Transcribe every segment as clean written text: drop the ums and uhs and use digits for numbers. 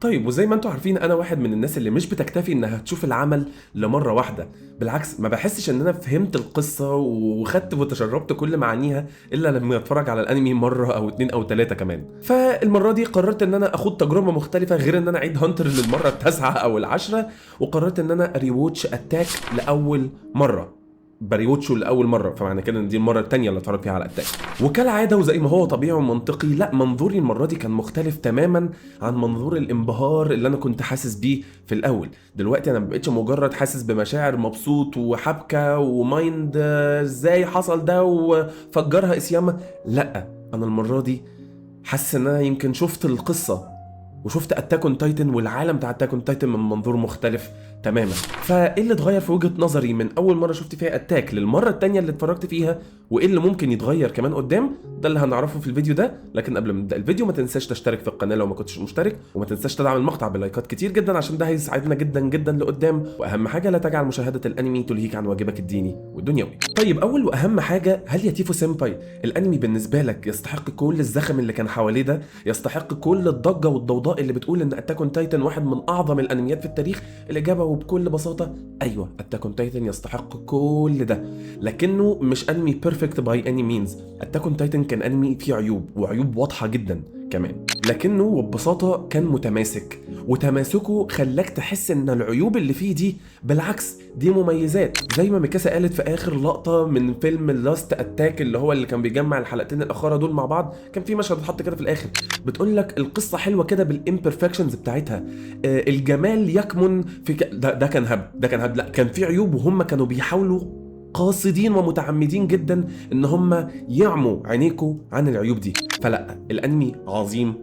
طيب وزي ما انتم عارفين انا واحد من الناس اللي مش بتكتفي انها تشوف العمل لمره واحده. بالعكس ما بحسش ان انا فهمت القصه وخدت وتشربت كل معانيها الا لما اتفرج على الانمي مره او اتنين او تلاته كمان. فالمره دي قررت ان انا اخد تجربه مختلفه غير ان انا اعيد هانتر للمره التاسعه او العاشره، وقررت ان انا ريواتش اتاك لاول مره. بريوتشو لاول مره، فمعنى كده ان دي المره الثانيه اللي اتفرج فيها على اتاك. وكالعاده وزي ما هو طبيعي ومنطقي، لا منظوري المره دي كان مختلف تماما عن منظور الانبهار اللي انا كنت حاسس بيه في الاول. دلوقتي انا ما بقتش مجرد حاسس بمشاعر مبسوط وحبكه ومايند ازاي حصل ده وفجرها اسياما. لا انا المره دي حاسس ان انا يمكن شفت القصه وشفت اتاك اون تايتن والعالم بتاع اتاك اون تايتن من منظور مختلف تماما. فايه اللي اتغير في وجهة نظري من اول مرة شفت فيها اتاك للمرة التانية اللي اتفرجت فيها، وايه اللي ممكن يتغير كمان قدام؟ ده اللي هنعرفه في الفيديو ده. لكن قبل ما نبدا الفيديو ما تنساش تشترك في القناة لو ما كنتش مشترك، وما تنساش تدعم المقطع بلايكات كتير جدا عشان ده هيساعدنا جدا جدا لقدام. واهم حاجة لا تجعل مشاهدة الانمي تلهيك عن واجبك الديني والدنيوي. طيب اول واهم حاجة، هل يا تيفو سيمباي الانمي بالنسبة لك يستحق كل الزخم اللي كان حواليه ده؟ يستحق كل الضجة والضوضاء اللي بتقول ان اتاك اون تايتن واحد من اعظم الانميات في التاريخ؟ الاجابة وبكل بساطة ايوه، اتاك اون تايتن يستحق كل ده، لكنه مش انمي بيرفكت باي اني مينز. اتاك اون تايتن كان انمي فيه عيوب وعيوب واضحه جدا كمان، لكنه وببساطه كان متماسك، وتماسكه خلاك تحس ان العيوب اللي فيه دي بالعكس دي مميزات. زي ما ميكاسا قالت في اخر لقطه من فيلم لاست اتاك اللي هو اللي كان بيجمع الحلقتين الاخيره دول مع بعض، كان في مشهد اتحط كده في الاخر بتقول لك القصه حلوه كده بالامبرفكشنز بتاعتها، الجمال يكمن في ده كان هبد، ده كان هبد. لا كان في عيوب وهم كانوا بيحاولوا قاصدين ومتعمدين جدا ان هم يعموا عينيكوا عن العيوب دي. فلا الانمي عظيم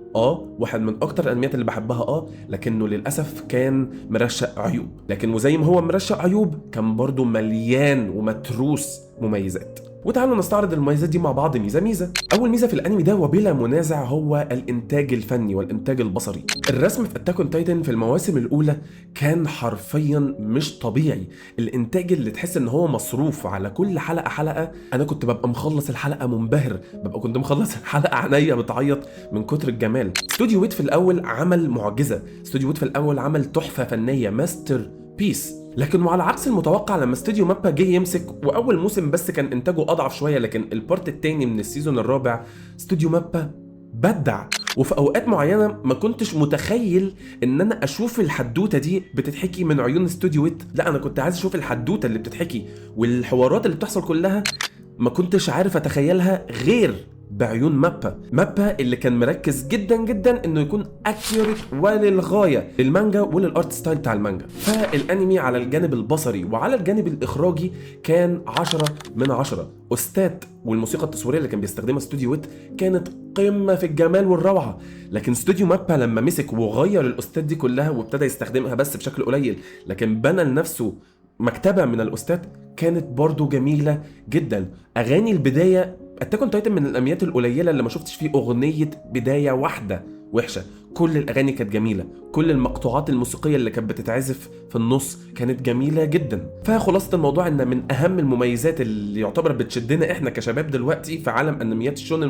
واحد من اكتر الانميات اللي بحبها لكنه للاسف كان مرشق عيوب، لكن وزي ما هو مرشق عيوب كان برضو مليان ومتروس مميزات. وتعالوا نستعرض المميزات دي مع بعض ميزه ميزه. اول ميزه في الانمي ده وبلا منازع هو الانتاج الفني والانتاج البصري. الرسم في اتاك اون تايتن في المواسم الاولى كان حرفيا مش طبيعي. الانتاج اللي تحس ان هو مصروف على كل حلقه حلقه. انا كنت ببقى مخلص الحلقه منبهر، كنت مخلص الحلقه عينيا بتعيط من كتر الجمال. استوديو ويت في الاول عمل معجزه، استوديو ويت في الاول عمل تحفه فنيه، ماستر بيس. لكن وعلى عكس المتوقع لما استوديو مابا جه يمسك، واول موسم بس كان انتاجه اضعف شويه، لكن البارت التاني من السيزون الرابع استوديو مابا بدع. وفي اوقات معينه ما كنتش متخيل ان انا اشوف الحدوته دي بتتحكي من عيون استوديو ويت، لا انا كنت عايز اشوف الحدوته اللي بتتحكي والحوارات اللي بتحصل كلها ما كنتش عارف اتخيلها غير بعيون مابا اللي كان مركز جدا جدا انه يكون اكيوريت وللغايه للمانجا وللارت ستايل بتاع المانجا. فالانمي على الجانب البصري وعلى الجانب الاخراجي كان 10/10. استات والموسيقى التصويريه اللي كان بيستخدمها استوديو ويت كانت قمه في الجمال والروعه. لكن استوديو مابا لما مسك وغير الاستات دي كلها وابتدى يستخدمها بس بشكل قليل، لكن بنى لنفسه مكتبه من الاستات كانت برضو جميله جدا. اغاني البدايه اتاك اون تايتن من الانميات القليله اللي ما شفتش فيه اغنيه بدايه واحده وحشه، كل الاغاني كانت جميله، كل المقطوعات الموسيقيه اللي كانت بتتعزف في النص كانت جميله جدا. فخلاصه الموضوع ان من اهم المميزات اللي يعتبر بتشدنا احنا كشباب دلوقتي في عالم انميات الشونن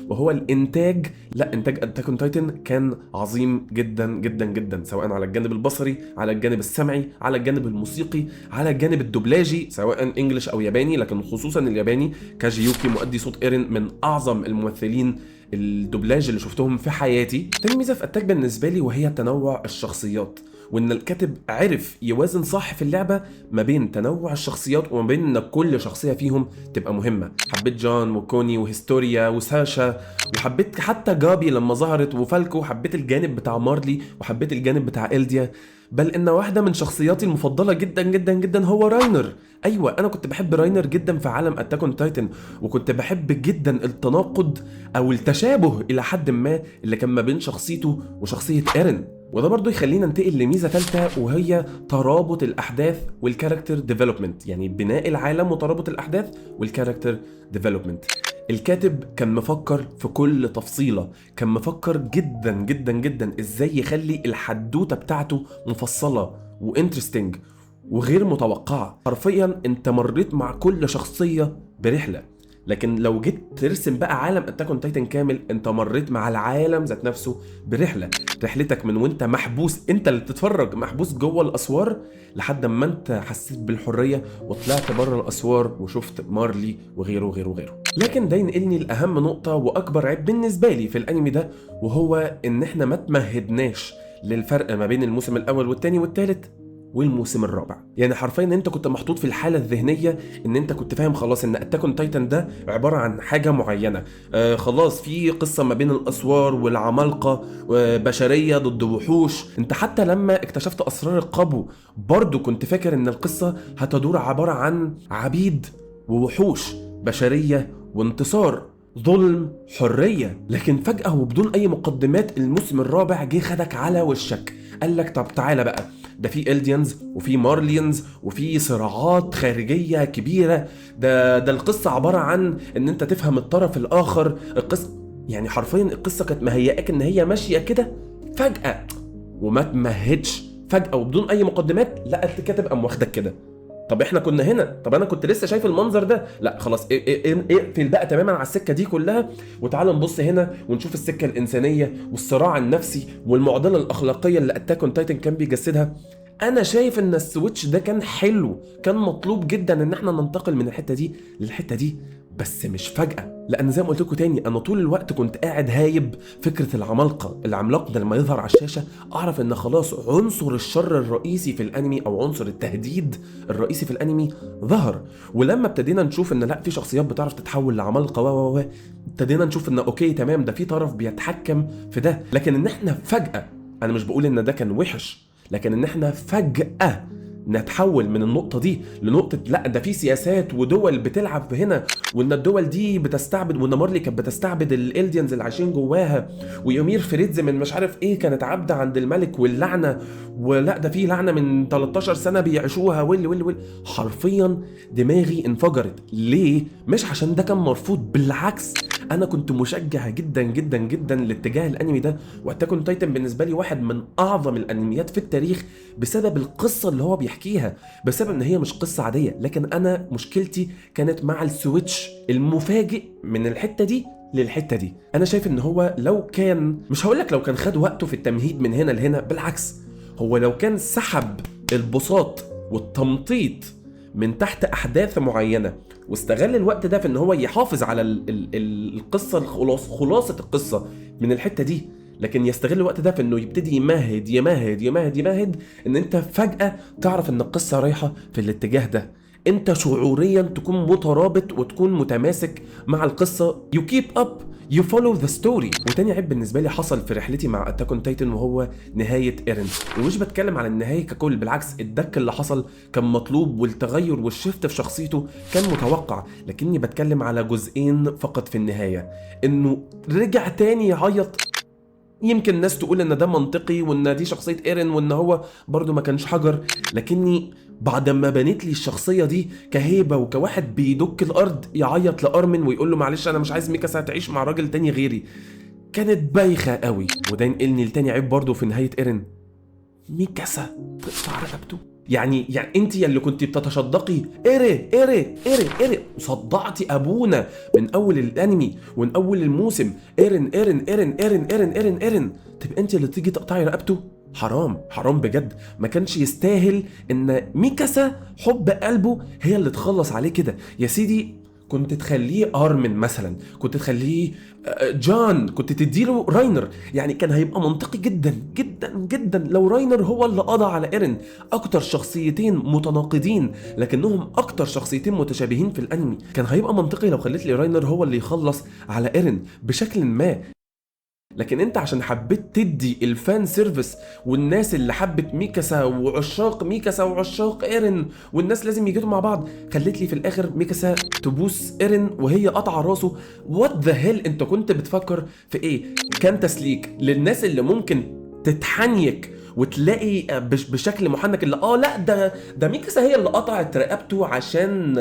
وهو الانتاج. لا انتاج اتاك اون تايتن كان عظيم جدا جدا جدا، سواء على الجانب البصري، على الجانب السمعي، على الجانب الموسيقي، على الجانب الدوبلاجي سواء انجلش او ياباني، لكن خصوصا الياباني. كاجي يوكي مؤدي صوت ايرين من اعظم الممثلين الدوبلاج اللي شفتهم في حياتي. تاني ميزه في اتاك بالنسبه لي وهي تنوع الشخصيات، وان الكاتب عرف يوازن صح في اللعبه ما بين تنوع الشخصيات وما بين ان كل شخصيه فيهم تبقى مهمه. حبيت جان وكوني وهيستوريا وساشا، وحبيت حتى جابي لما ظهرت وفالكو، حبيت الجانب بتاع مارلي وحبيت الجانب بتاع إلديا، بل ان واحده من شخصياتي المفضله جدا جدا جدا هو راينر. ايوه انا كنت بحب راينر جدا في عالم اتاك اون تايتن، وكنت بحب جدا التناقض او التشابه الى حد ما اللي كان ما بين شخصيته وشخصيه ايرين. وده برضو يخلينا ننتقل لميزه ثالثه وهي ترابط الاحداث والكاركتر ديفلوبمنت، يعني بناء العالم وترابط الاحداث والكاركتر ديفلوبمنت. الكاتب كان مفكر في كل تفصيلة، كان مفكر جدا جدا جدا ازاي يخلي الحدوتة بتاعته مفصلة وانترستنج وغير متوقعة. حرفيا انت مريت مع كل شخصية برحلة. لكن لو جيت ترسم بقى عالم اتاك اون تايتن كامل، انت مريت مع العالم ذات نفسه رحلتك من وانت محبوس، انت اللي بتتفرج محبوس جوه الاسوار، لحد ما انت حسيت بالحريه وطلعت بره الاسوار وشفت مارلي وغيره وغيره وغيره. لكن ده ينقلني لاهم نقطه واكبر عيب بالنسبه لي في الانمي ده، وهو ان احنا ما تمهدناش للفرق ما بين الموسم الاول والثاني والثالث والموسم الرابع. يعني حرفيا انت كنت محطوط في الحاله الذهنيه ان انت كنت فاهم خلاص ان اتاك اون تايتن ده عباره عن حاجه معينه، خلاص في قصه ما بين الاسوار والعمالقه، بشريه ضد وحوش. انت حتى لما اكتشفت اسرار القبو برضو كنت فاكر ان القصه هتدور عباره عن عبيد ووحوش، بشريه وانتصار، ظلم، حريه. لكن فجاه وبدون اي مقدمات الموسم الرابع جه خدك على وشك، قال لك طب تعالى بقى، ده في إلديانز وفي مارليانز وفي صراعات خارجية كبيرة، ده القصة عبارة عن ان انت تفهم الطرف الاخر. القصة يعني حرفيا القصة كانت مهيئاك ان هي ماشية كده فجأة وما تمهدش، فجأة وبدون اي مقدمات، لا الكاتب قام واخدك كده. طب احنا كنا هنا، طب انا كنت لسه شايف المنظر ده، لا خلاص اقفل بقى تماما على السكه دي كلها، وتعال نبص هنا ونشوف السكه الانسانيه والصراع النفسي والمعضله الاخلاقيه اللي اتاك اون تايتن كان بيجسدها. انا شايف ان السويتش ده كان حلو، كان مطلوب جدا ان احنا ننتقل من الحته دي للحته دي، بس مش فجأة. لأن زي ما قلت لكم تاني، أنا طول الوقت كنت قاعد هايب فكرة العملاق ده لما يظهر على الشاشة أعرف إن خلاص عنصر الشر الرئيسي في الأنمي أو عنصر التهديد الرئيسي في الأنمي ظهر. ولما ابتدينا نشوف إن لا، في شخصيات بتعرف تتحول لعمالقة ابتدينا نشوف إن أوكي تمام، ده في طرف بيتحكم في ده. لكن إن إحنا فجأة، أنا مش بقول إن ده كان وحش، لكن إن إحنا فجأة نتحول من النقطة دي لنقطة لا، ده في سياسات ودول بتلعب هنا، وان الدول دي بتستعبد، وان مارلي كانت بتستعبد الالديانز اللي عايشين جواها، ويومير فريدز من مش عارف ايه كانت عبدة عند الملك، واللعنة، ولا ده في لعنة من 13 سنة بيعيشوها ويل. حرفيا دماغي انفجرت. ليه؟ مش عشان ده كان مرفوض، بالعكس انا كنت مشجع جدا جدا جدا لاتجاه الانمي ده. واتاك اون تايتن بالنسبه لي واحد من اعظم الانميات في التاريخ بسبب القصه اللي هو بيحكيها، بسبب ان هي مش قصه عاديه. لكن انا مشكلتي كانت مع السويتش المفاجئ من الحته دي للحته دي. انا شايف ان هو لو كان، مش هقولك لو كان خد وقته في التمهيد من هنا لهنا، بالعكس هو لو كان سحب البساط والتمطيط من تحت احداث معينه واستغل الوقت ده في ان هو يحافظ على القصه، خلاصه القصه من الحته دي، لكن يستغل الوقت ده في انه يبتدي يمهد ان انت فجاه تعرف ان القصه رايحه في الاتجاه ده، انت شعوريا تكون مترابط وتكون متماسك مع القصه. you keep up, you follow the story. وتاني عيب بالنسبه لي حصل في رحلتي مع اتاك اون تايتن وهو نهايه ايرين. ومش بتكلم على النهايه ككل، بالعكس الدك اللي حصل كان مطلوب، والتغير والشفت في شخصيته كان متوقع، لكني بتكلم على جزئين فقط في النهايه. انه رجع تاني يعيط، يمكن الناس تقول ان ده منطقي وان دي شخصيه ايرين وان هو برضو ما كانش حجر، لكني بعد ما بنيت لي الشخصيه دي كهيبه وكواحد بيدك الارض يعيط لارمن ويقول له معلش انا مش عايز ميكاسا تعيش مع راجل تاني غيري، كانت بايخه قوي. وده ينقلني لتاني عيب برضو في نهايه ايرين، ميكاسا تقطع رقبته. يعني انت اللي كنت بتتشدقي ايري وصدعتي ابونا من اول الانمي ومن اول الموسم، ايرين، تبقى انت اللي تيجي تقطعي رقبته؟ حرام بجد. ما كانش يستاهل ان ميكاسا حب قلبه هي اللي تخلص عليه كده. يا سيدي كنت تخليه ارمن مثلا، كنت تخليه جان، كنت تديله راينر، يعني كان هيبقى منطقي جدا جدا جدا لو راينر هو اللي قضى على ايرين. اكتر شخصيتين متناقضين لكنهم اكتر شخصيتين متشابهين في الانمي، كان هيبقى منطقي لو خليت لي راينر هو اللي يخلص على ايرين بشكل ما. لكن انت عشان حبيت تدي الفان سيرفيس والناس اللي حبت ميكاسا وعشاق ميكاسا وعشاق ايرين والناس لازم يجوا مع بعض، خليت لي في الاخر ميكاسا تبوس ايرين وهي قطع راسه. وات ذا هيل، انت كنت بتفكر في ايه؟ كان تسليك للناس اللي ممكن تتحنيك وتلاقي بشكل محنك اللي لا ده ميكاسا هي اللي قطعت رقبته عشان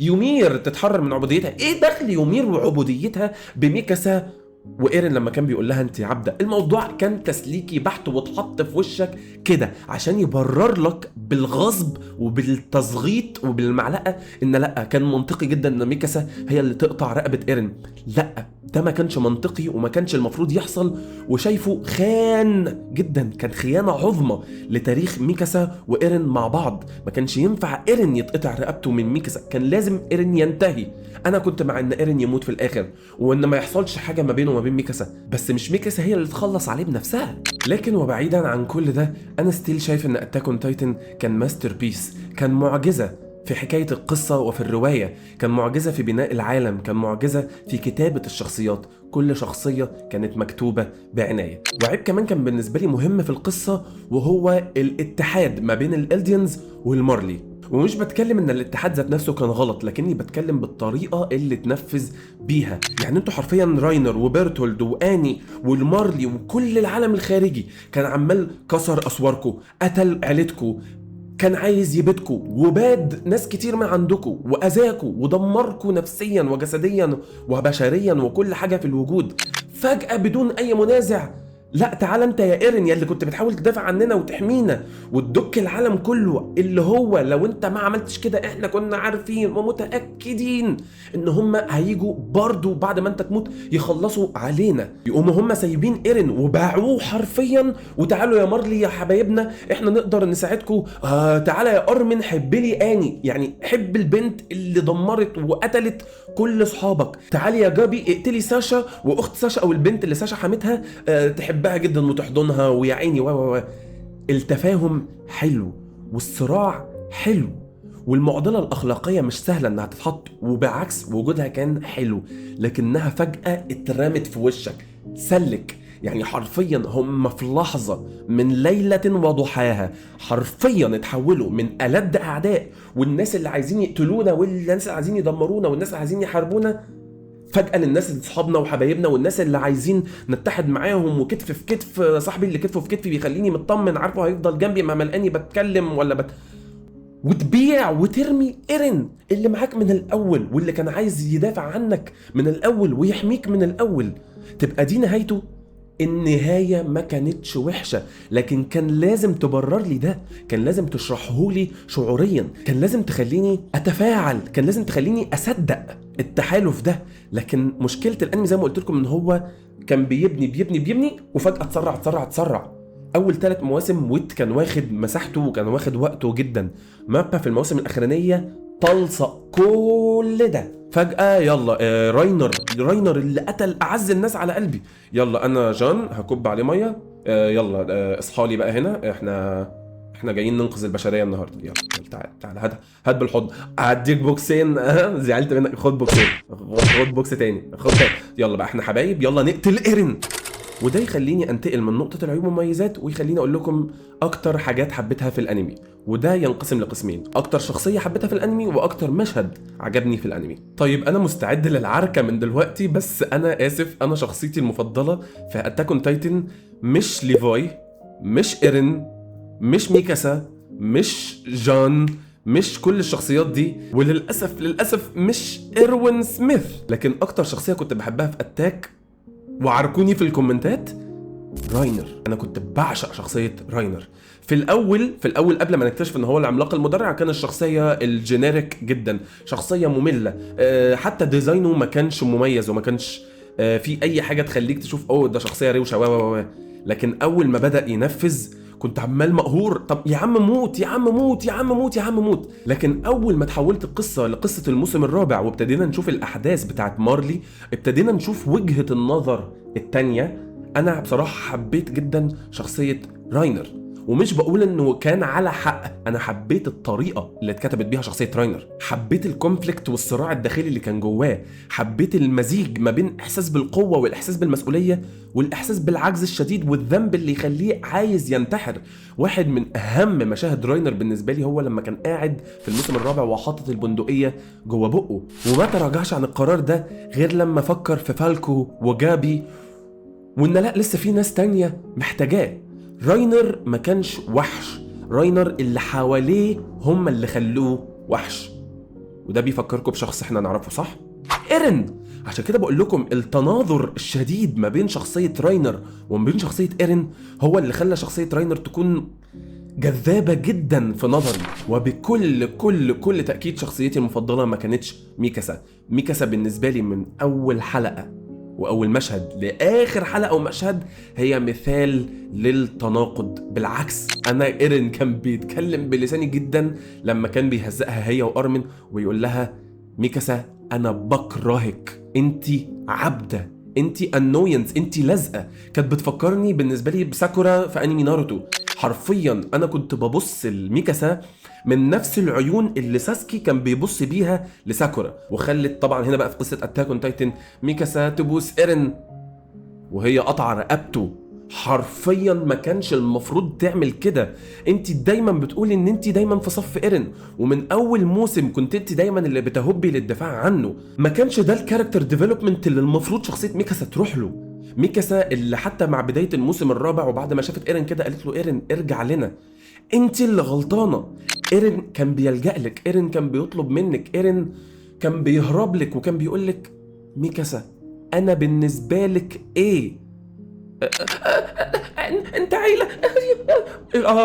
يومير تتحرر من عبوديتها. ايه دخل يومير وعبوديتها بميكاسا وايرين لما كان بيقول لها انت عبده، الموضوع كان تسليكي بحت واتحط في وشك كده عشان يبرر لك بالغصب وبالتزغيط وبالمعلقه ان لا، كان منطقي جدا ان ميكاسا هي اللي تقطع رقبه ايرين. لا، ده ما كانش منطقي وما كانش المفروض يحصل، وشايفه خان جدا، كان خيانه عظمى لتاريخ ميكاسا وايرين مع بعض. ما كانش ينفع ايرين يتقطع رقبته من ميكاسا، كان لازم ايرين ينتهي. انا كنت مع ان ايرين يموت في الاخر وان ما يحصلش حاجه ما بينه وما بين ميكاسا، بس مش ميكاسا هي اللي تخلص عليه بنفسها. لكن وبعيدا عن كل ده، انا ستيل شايف ان اتاك اون تايتن كان ماستر بيس، كان معجزه في حكاية القصة وفي الرواية، كان معجزة في بناء العالم، كان معجزة في كتابة الشخصيات، كل شخصية كانت مكتوبة بعناية. وعيب كمان كان بالنسبة لي مهم في القصة، وهو الاتحاد ما بين الإلديانز والمارلي. ومش بتكلم ان الاتحاد ذات نفسه كان غلط، لكني بتكلم بالطريقه اللي تنفذ بيها. يعني انتوا حرفيا راينر وبرتولد واني والمارلي وكل العالم الخارجي كان عمال كسر اسواركم، قتل عيلتكم، كان عايز يبيدكوا وباد ناس كتير من عندكوا واذاكوا ودمركوا نفسيا وجسديا وبشريا وكل حاجه في الوجود فجاه بدون اي منازع. لا، تعال انت يا ايرين يا اللي كنت بتحاول تدافع عننا وتحمينا وتدك العالم كله، اللي هو لو انت ما عملتش كده احنا كنا عارفين ومتاكدين ان هم هيجوا برضو بعد ما انت تموت يخلصوا علينا. يقوموا هم سايبين ايرين وباعوه حرفيا، وتعالوا يا مارلي يا حبايبنا احنا نقدر نساعدكم. تعالى يا ارمن حب لي اني، يعني حب البنت اللي دمرت وقتلت كل اصحابك. تعالي يا جابي اقتلي ساشا واخت ساشا او البنت اللي ساشا حمتها، تحبها جدا وتحضنها ويا عيني التفاهم حلو والصراع حلو والمعضله الاخلاقيه مش سهله انها تتحط، وبالعكس وجودها كان حلو، لكنها فجاه اترمت في وشك سلك. يعني حرفيا هم في لحظة من ليلة وضحاها حرفيا اتحولوا من ألد أعداء، والناس اللي عايزين يقتلونا والناس اللي عايزين يدمرونا والناس اللي عايزين يحاربونا، فجأة للناس اللي اصحابنا وحبايبنا والناس اللي عايزين نتحد معاهم وكتف في كتف. صاحبي اللي كتفه في كتفي بيخليني مطمن، عارفه هيفضل جنبي ما ملقاني بتكلم ولا وتبيع وترمي ايرين اللي معاك من الاول واللي كان عايز يدافع عنك من الاول ويحميك من الاول، تبقى دي نهايته. النهاية ما كانتش وحشة، لكن كان لازم تبرر لي ده، كان لازم تشرحه لي شعوريا، كان لازم تخليني أتفاعل، كان لازم تخليني أصدق التحالف ده. لكن مشكلة الأنمي زي ما قلت لكم إن هو كان بيبني وفجأة تسرع. أول 3 مواسم ويت كان واخد مساحته وكان واخد وقته جدا. مابا في المواسم الأخرانية طلصق كل ده فجأة. يلا راينر اللي قتل أعز الناس على قلبي، يلا أنا جان هكب عليه مية، يلا اصحالي بقى هنا، احنا جايين ننقذ البشرية النهاردة، يلا تعال هات بالحضن، هديك بوكسين زعلت منك، خد بوكسين، خد بوكس تاني، يلا بقى احنا حبايب، يلا نقتل ايرين. وده يخليني انتقل من نقطة العيوب والمميزات ويخليني اقول لكم اكتر حاجات حبيتها في الانمي، وده ينقسم لقسمين: اكتر شخصية حبيتها في الانمي واكتر مشهد عجبني في الانمي. طيب انا مستعد للعركة من دلوقتي، بس انا اسف، انا شخصيتي المفضلة في اتاك اون تايتن مش ليفاي، مش ايرين، مش ميكاسا، مش جان، مش كل الشخصيات دي، وللأسف مش إيروين سميث. لكن أكتر شخصية كنت بحبها في أتاك وعاركوني في الكومنتات راينر. انا كنت بعشق شخصيه راينر في الاول قبل ما نكتشف ان هو العملاق المدرع. كان الشخصيه الجينيريك جدا، شخصيه ممله، حتى ديزاينه ما كانش مميز وما كانش في اي حاجه تخليك تشوف ده شخصيه روشه لكن اول ما بدا ينفذ كنت عمال مقهور، طب يا عم موت يا عم موت يا عم موت يا عم موت. لكن اول ما تحولت القصه لقصه الموسم الرابع وابتدينا نشوف الاحداث بتاعت مارلي، ابتدينا نشوف وجهه النظر التانية. انا بصراحه حبيت جدا شخصيه راينر، ومش بقول انه كان على حق، انا حبيت الطريقه اللي اتكتبت بيها شخصيه راينر، حبيت الكونفليكت والصراع الداخلي اللي كان جواه، حبيت المزيج ما بين احساس بالقوه والاحساس بالمسؤوليه والاحساس بالعجز الشديد والذنب اللي يخليه عايز ينتحر. واحد من اهم مشاهد راينر بالنسبه لي هو لما كان قاعد في الموسم الرابع وحاطط البندقيه جوه بقه، وما تراجعش عن القرار ده غير لما فكر في فالكو وجابي وان لا لسه في ناس تانية محتاجاه. راينر ما كانش وحش، راينر اللي حواليه هم اللي خلوه وحش، وده بيفكركم بشخص احنا نعرفه صح؟ ايرين عشان كده بقول لكم التناظر الشديد ما بين شخصية راينر وما بين شخصية ايرين هو اللي خلى شخصية راينر تكون جذابة جدا في نظري. وبكل كل كل تأكيد شخصيتي المفضلة ما كانتش ميكاسا. ميكاسا بالنسبة لي من أول حلقة وأول مشهد لآخر حلقة ومشهد هي مثال للتناقض. بالعكس، أنا إيرين كان بيتكلم بلساني جدا لما كان بيهزقها هي وأرمن ويقول لها ميكاسا أنا بكرهك، أنتي عبدة، انتي انوينس، انتي لازقه. كانت بتفكرني بالنسبه لي بساكورا في انمي ناروتو. حرفيا انا كنت ببص لميكاسا من نفس العيون اللي ساسكي كان بيبص بيها لساكورا. وخلت طبعا هنا بقى في قصه اتاك اون تايتن ميكاسا تبوس ايرين وهي قطع رقبته. حرفيا ما كانش المفروض تعمل كده. انت دايما بتقولي ان انت دايما في صف ايرين، ومن اول موسم كنت انت دايما اللي بتهبي للدفاع عنه. ما كانش ده الكاركتر ديفلوبمنت اللي المفروض شخصيه ميكاسا تروح له. ميكاسا اللي حتى مع بدايه الموسم الرابع وبعد ما شافت ايرين كده قالت له ايرين ارجع لنا، انت اللي غلطانه. ايرين كان بيلجأ لك، ايرين كان بيطلب منك، ايرين كان بيهرب لك وكان بيقول لك ميكاسا انا بالنسبه لك ايه؟ انت عيله.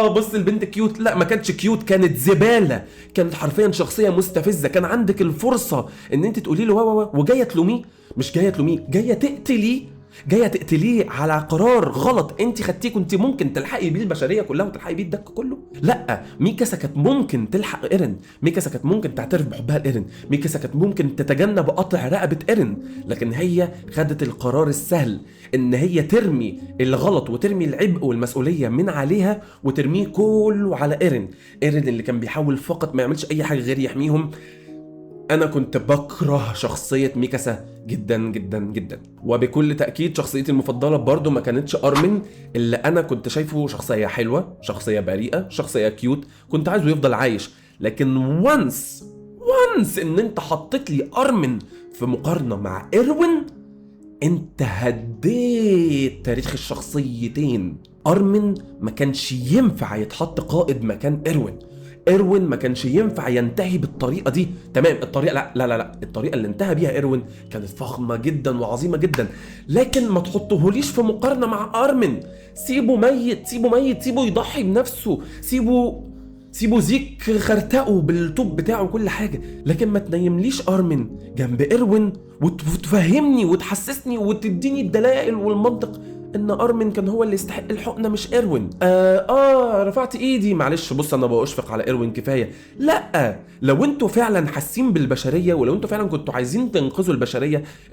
بص البنت كيوت. لا ما كانتش كيوت، كانت زباله، كانت حرفيا شخصيه مستفزه. كان عندك الفرصه ان انت تقولي له وجايه تلوميه. مش جايه تلوميه، جايه تقتليه، جايه تقتليه على قرار غلط انت خدتيه. كنت ممكن تلحقي بيه البشريه كلها وتلحقي بيه الدك كله. لا، ميكاسا كانت ممكن تلحق ايرين، ميكاسا كانت ممكن تعترف بحبها لايرين، ميكاسا كانت ممكن تتجنب قطع رقبه ايرين. لكن هي خدت القرار السهل ان هي ترمي الغلط وترمي العبء والمسؤوليه من عليها وترميه كله على ايرين. ايرين اللي كان بيحاول فقط ما يعملش اي حاجه غير يحميهم. انا كنت بكره شخصيه ميكاسا جدا جدا جدا. وبكل تاكيد شخصيتي المفضله برضو ما كانتش ارمن، اللي انا كنت شايفه شخصيه حلوه، شخصيه بريئه، شخصيه كيوت، كنت عايزه يفضل عايش. لكن وانس ان انت حطيت لي ارمن في مقارنه مع ايروين، انت هديت تاريخ الشخصيتين. ارمن ما كانش ينفع يتحط قائد مكان ايروين. ايروين ما كانش ينفع ينتهي بالطريقه دي. تمام الطريقه لا الطريقه اللي انتهى بيها ايروين كانت فخمه جدا وعظيمه جدا، لكن ما تحطهوليش في مقارنه مع ارمن. سيبه ميت، سيبه يضحي بنفسه، سيبه زيك خرتقه بالطوب بتاعه وكل حاجه، لكن ما تنيمليش ارمن جنب ايروين وتفهمني وتحسسني وتديني الدلائل والمنطق ان ارمن كان هو اللي يستحق الحقنه مش ايروين. رفعت ايدي، معلش بص انا بشفق على ايروين كفايه. لا، لو انتوا فعلا حاسين بالبشريه ولو انتوا فعلا كنتوا عايزين تنقذوا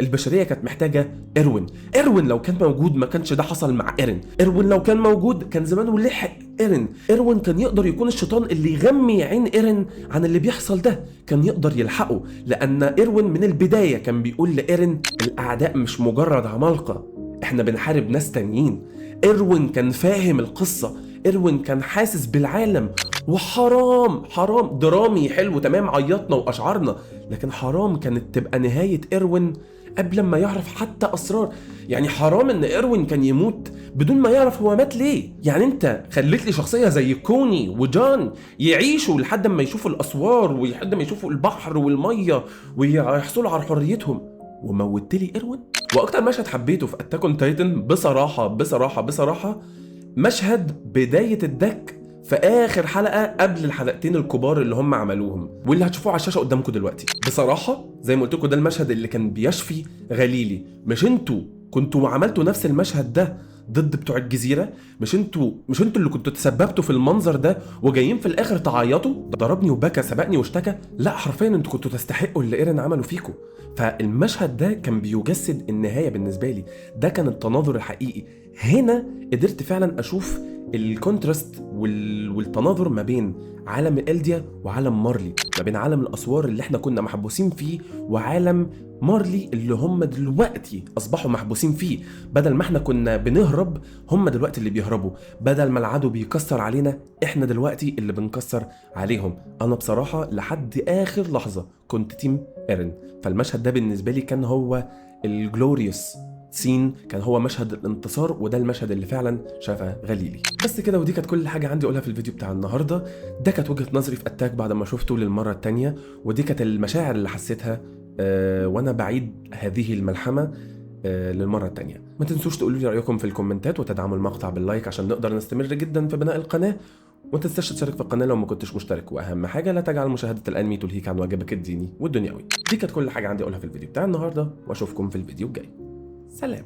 البشريه كانت محتاجه ايروين. ايروين لو كان موجود ما كانش ده حصل مع ايرين. ايروين لو كان موجود كان زمانه لحق ايرين. ايروين كان يقدر يكون الشيطان اللي يغمي عين ايرين عن اللي بيحصل ده، كان يقدر يلحقه. لان ايروين من البدايه كان بيقول لايرين الاعداء مش مجرد عمالقه، احنا بنحارب ناس تانيين. ايروين كان فاهم القصة، ايروين كان حاسس بالعالم. وحرام درامي حلو تمام، عيطنا واشعرنا، لكن حرام كانت تبقى نهاية ايروين قبل ما يعرف حتى اسرار. يعني حرام ان ايروين كان يموت بدون ما يعرف هو مات ليه. يعني انت خليت لي شخصية زي كوني وجان يعيشوا لحد ما يشوفوا الاسوار ولحد ما يشوفوا البحر والمية ويحصلوا على حريتهم، وموت لي ايروين. واكتر مشهد حبيته في اتاك اون تايتن بصراحه مشهد بدايه الدك في اخر حلقه قبل الحلقتين الكبار اللي هم عملوهم واللي هتشوفوه على الشاشه قدامكم دلوقتي. بصراحه زي ما قلت لكم ده المشهد اللي كان بيشفي غليلي. مش انتوا كنتوا عملتوا نفس المشهد ده ضد بتوع الجزيره؟ مش انتوا اللي كنتوا تسببتوا في المنظر ده وجايين في الاخر تعيطوا؟ ضربني وبكى، سبقني واشتكى. لا حرفيا انتوا كنتوا تستحقوا اللي ايرين عملوا فيكم. فالمشهد ده كان بيجسد النهايه بالنسبه لي، ده كان التناظر الحقيقي. هنا قدرت فعلا اشوف الكونتراست والتناظر ما بين عالم الديا وعالم مارلي، ما بين عالم الاسوار اللي احنا كنا محبوسين فيه وعالم مارلي اللي هم دلوقتي اصبحوا محبوسين فيه. بدل ما احنا كنا بنهرب هم دلوقتي اللي بيهربوا، بدل ما العدو بيكسر علينا احنا دلوقتي اللي بنكسر عليهم. انا بصراحة لحد اخر لحظة كنت تيم ايرين. فالمشهد ده بالنسبة لي كان هو الجلوريوس سين، كان هو مشهد الانتصار، وده المشهد اللي فعلا شافه غليلي. بس كده، ودي كانت كل حاجه عندي اقولها في الفيديو بتاع النهارده. ده كانت وجهه نظري في اتاك بعد ما شفته للمره الثانيه، ودي كانت المشاعر اللي حسيتها وانا بعيد هذه الملحمه للمره التانية. ما تنسوش تقولوا لي رايكم في الكومنتات وتدعموا المقطع باللايك عشان نقدر نستمر جدا في بناء القناه. وما تنساش تشترك في القناه لو ما كنتش مشترك، واهم حاجه لا تجعل مشاهده الانمي تلهيك عن واجبك الديني والدنيوي. دي كانت كل حاجه عندي اقولها في الفيديو بتاع النهارده، واشوفكم في الفيديو الجاي. سلام.